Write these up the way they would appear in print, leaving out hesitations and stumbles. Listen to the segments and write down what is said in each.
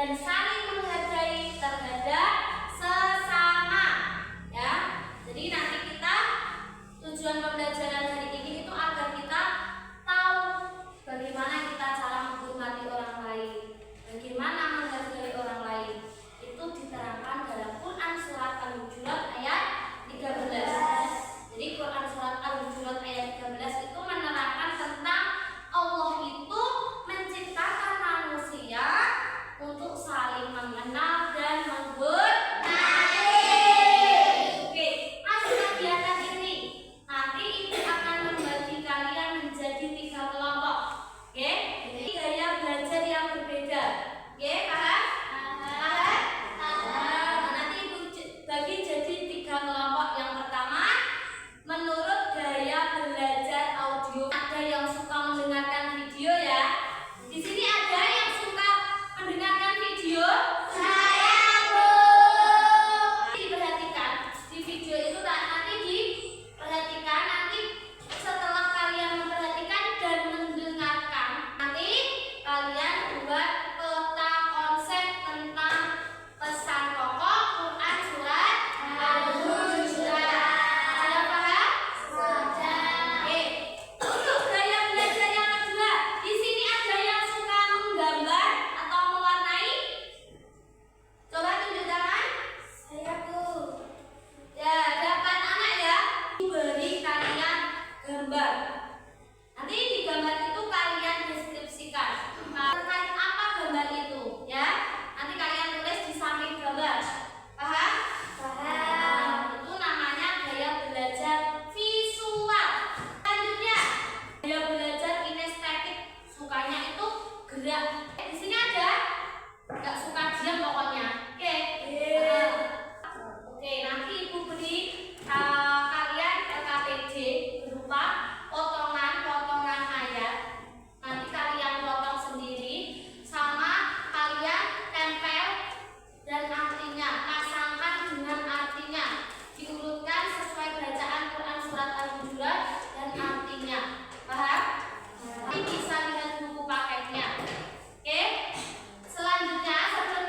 dan saling menghargai terhadap sesama. Ya, jadi nanti kita tujuan pembelajaran hari ini itu agar kita tahu bagaimana kita cara menghormati orang lain, bagaimana menghargai orang lain. Itu diterangkan dalam Quran surat Al-Hujurat ayat 13. Jadi Quran surat Al-Hujurat ayat 13 itu menerangkan tentang Allah itu menciptakan manusia untuk saling mengenal dan menghormati. Oke, masuk kegiatan ini. Nanti ibu akan membagi kalian menjadi 3 kelompok. Oke, jadi gaya belajar yang berbeda. Oke, paham? Nanti ibu bagi jadi 3 kelompok. Yang pertama, menurut gaya belajar audio. Ada yang suka mendengarkan video ya. Di sini ada yang suka mendengarkan video. Saya, Bu. Diperhatikan di video itu nanti diperhatikan. Nanti setelah kalian memperhatikan dan mendengarkan, nanti kalian buat peta konsep tentang pesan pokok Quran surat Al-Hujurat. Sudah paham? Oke. Untuk gaya belajar yang kedua, di sini ada yang suka menggambar atau mewarnai. Coba tunjuk tangan. Saya, Bu. Ya, dapat anak ya. Beri kalian gambar. Nanti di gambar itu kalian deskripsikan terkait apa gambar itu, ya. Nanti kalian tulis di samping gambar. Paham? Paham. Itu namanya gaya belajar visual. Selanjutnya, gaya belajar kinestetik. Sukanya itu gerak. Di sini ada nggak suka diam pokoknya. Oke. Oke, nanti ibu beri kalian LKPD berupa potongan-potongan ayat. Nanti kalian potong sendiri, sama kalian tempel dan artinya, pasangkan dengan artinya, diurutkan sesuai bacaan Quran surat Al-Hujurat dan artinya. Paham? Nanti bisa lihat buku paketnya. Oke. Selanjutnya, setelah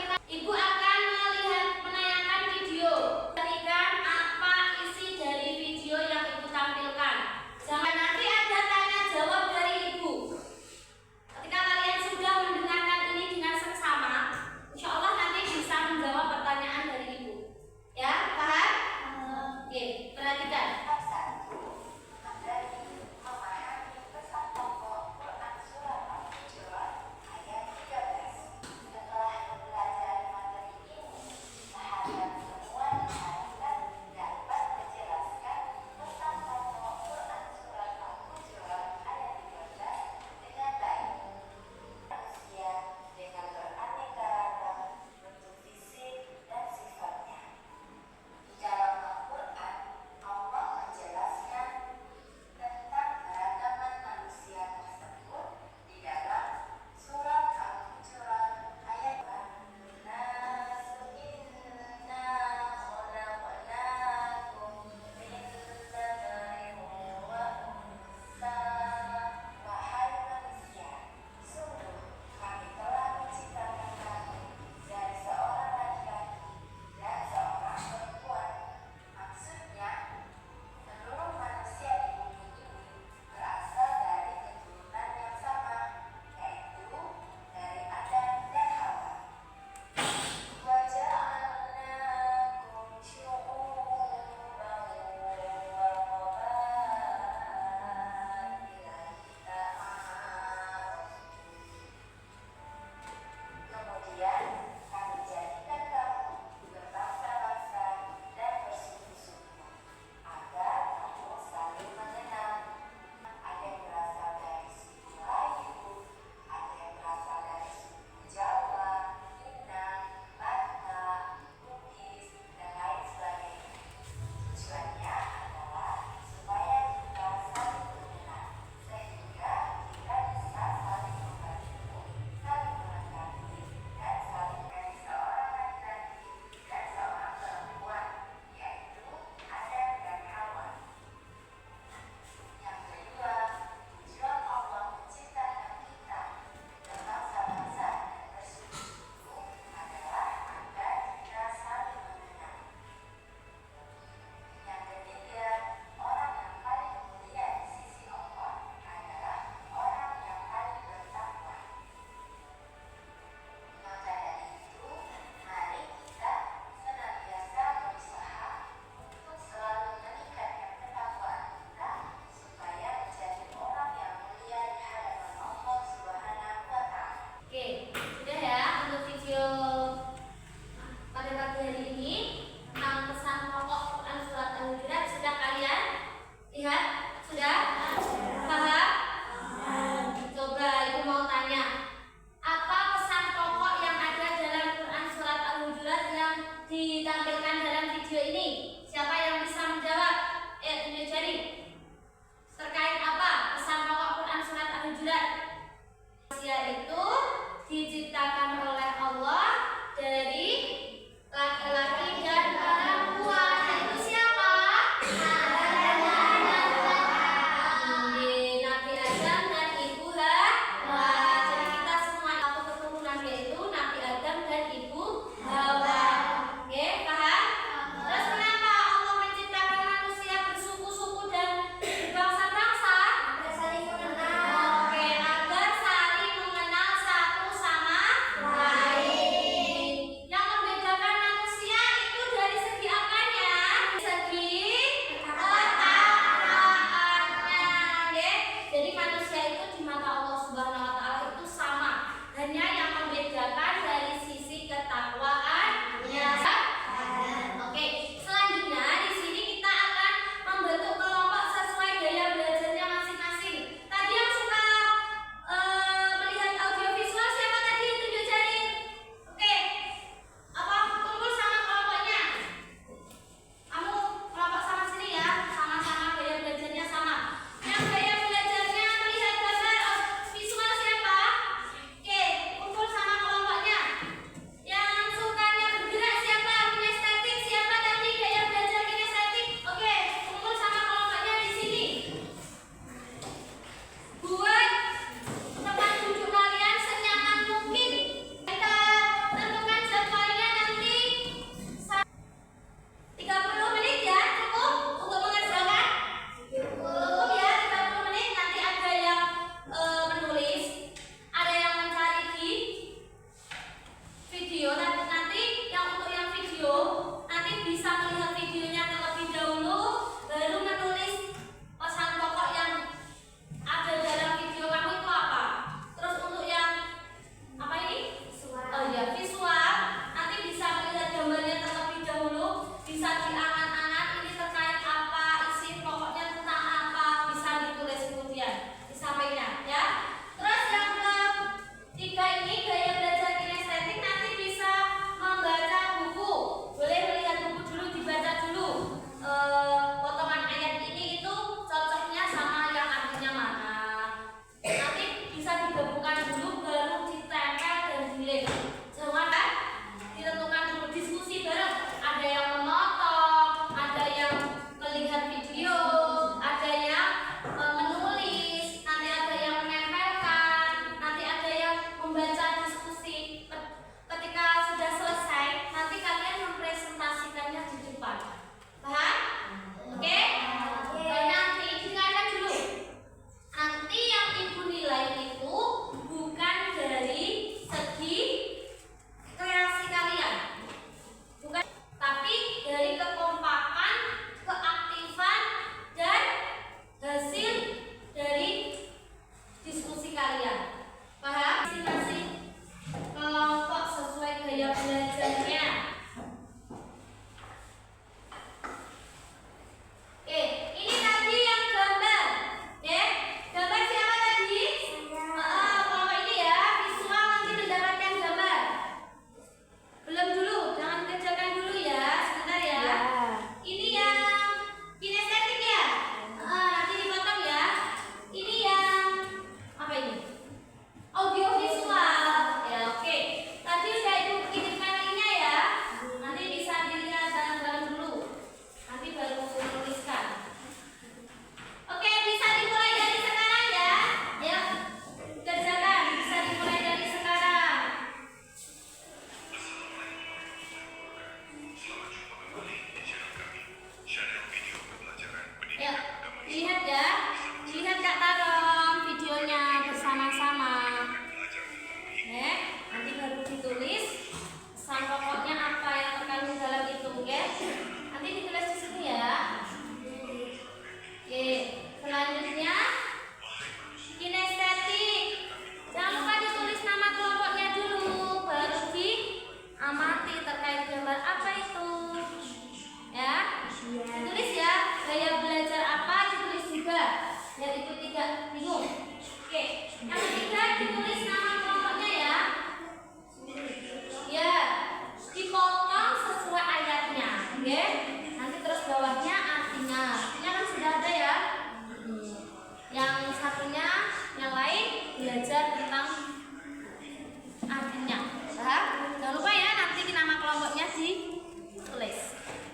adminnya. Paham? Jangan lupa ya, nanti nama kelompoknya ditulis.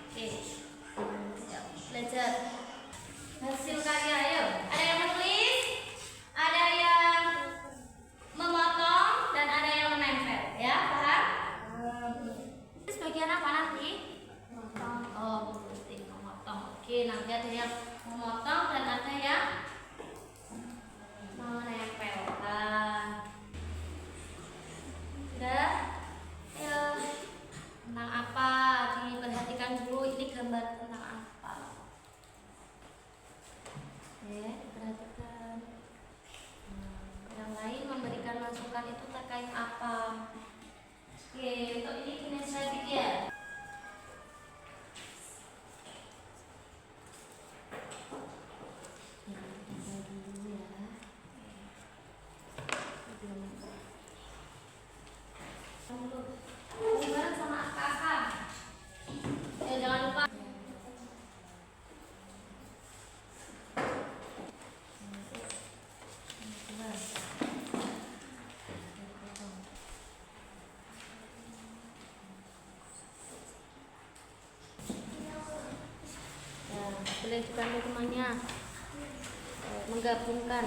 Oke. Yuk, belajar. Hasil karya, ayo. Ada yang menulis, ada yang memotong, dan ada yang menempel. Ya, paham? Ini sebagian apa nanti? Oh, memotong. Oke, nanti ada yang memotong dan ada yang menempelkan. Sudah? Ayo. Tentang apa? Diperhatikan dulu, ini gambar tentang apa. Oke, perhatikan. Yang lain memberikan masukan itu terkait apa? Oke, untuk ini kinesia pikir. Bareng sama kakak. Ya, jangan lupa. Boleh juga temannya menggabungkan.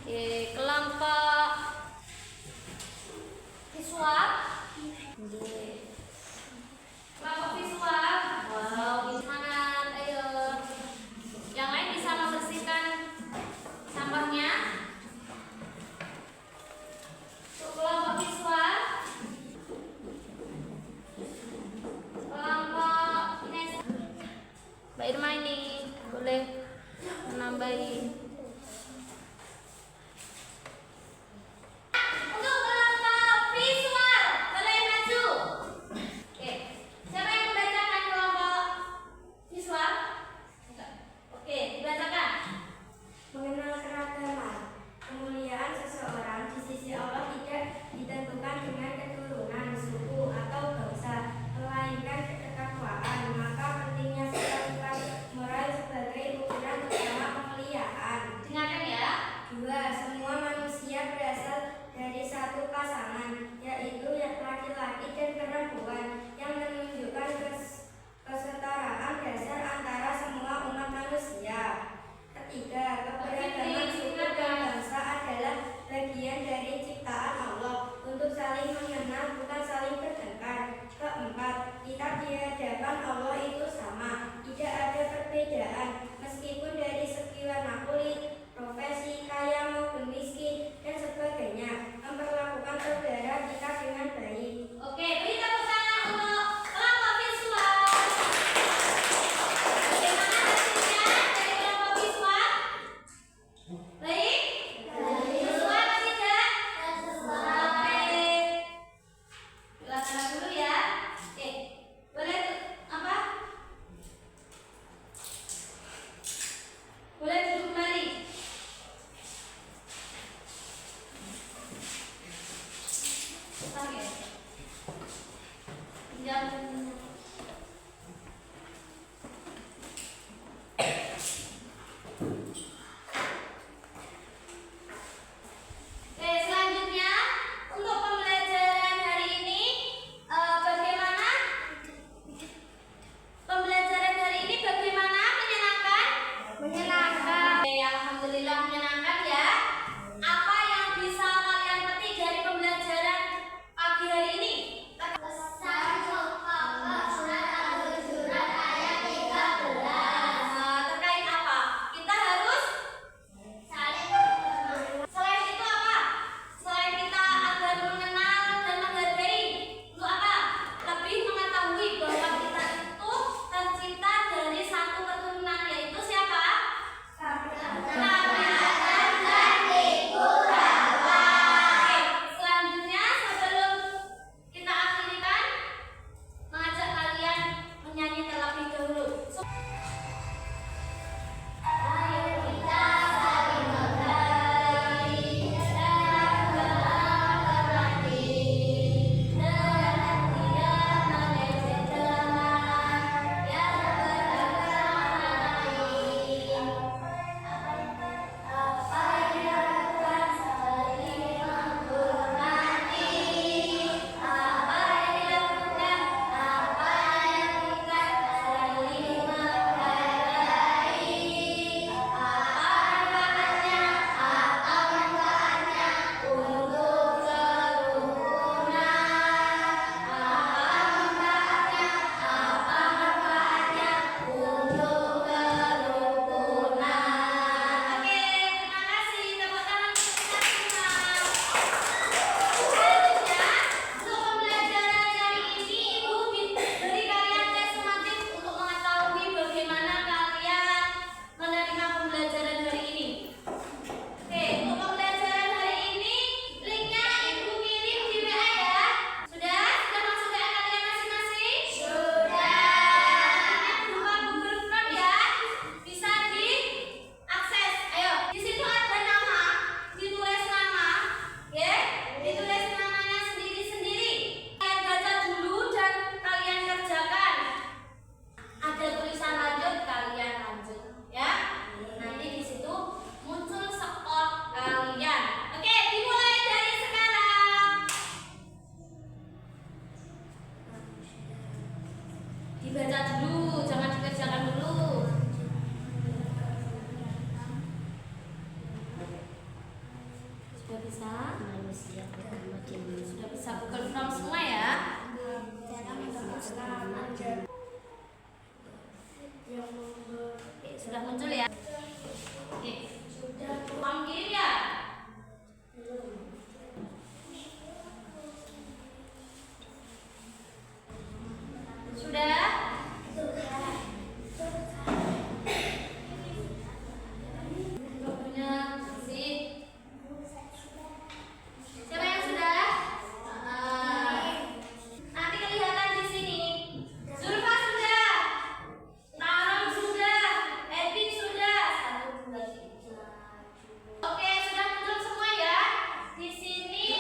Oke, kelompok visual. Kelompok visual. Wow, semangat. Ayo. Yang lain bisa membersihkan sampahnya. Untuk kelompok visual. Kelompok Ines. Mbak Irma ini boleh menambahi. Oke, sudah muncul ya? Oke, sudah panggil ya? Sudah? Punya sih. Siapa yang sudah? Nanti kelihatan di sini. Zulfa sudah. Tarang sudah. Edwin sudah. 1, 2, 3. Oke, sudah muncul semua ya. Di sini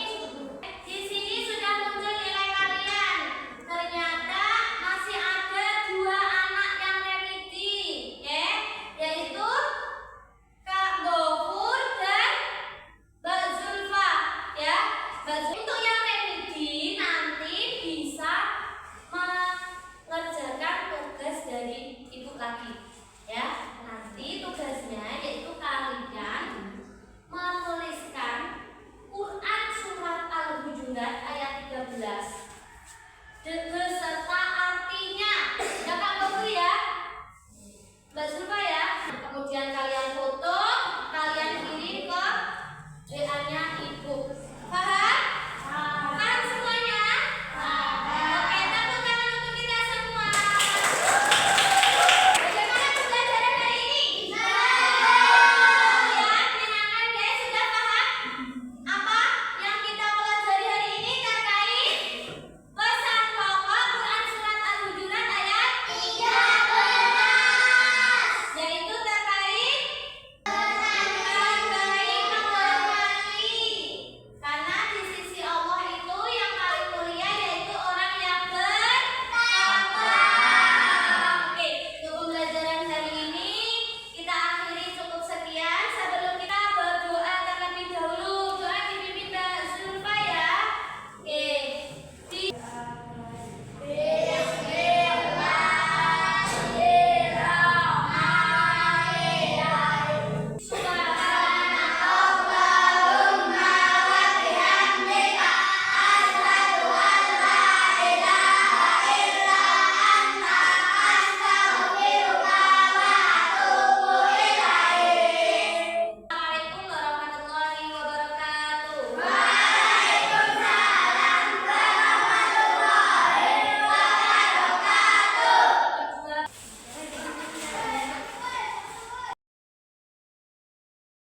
sudah muncul nilai kalian. Ternyata masih ada 2 anak yang remedi, ya, yaitu Kak Gofur dan Mbak Zulfa, ya. Untuk yang remedi nanti bisa mengerjakan tugas dari ibu lagi, ya. Nanti tugasnya yaitu kalian menuliskan Quran surat Al-Hujurat ayat 13.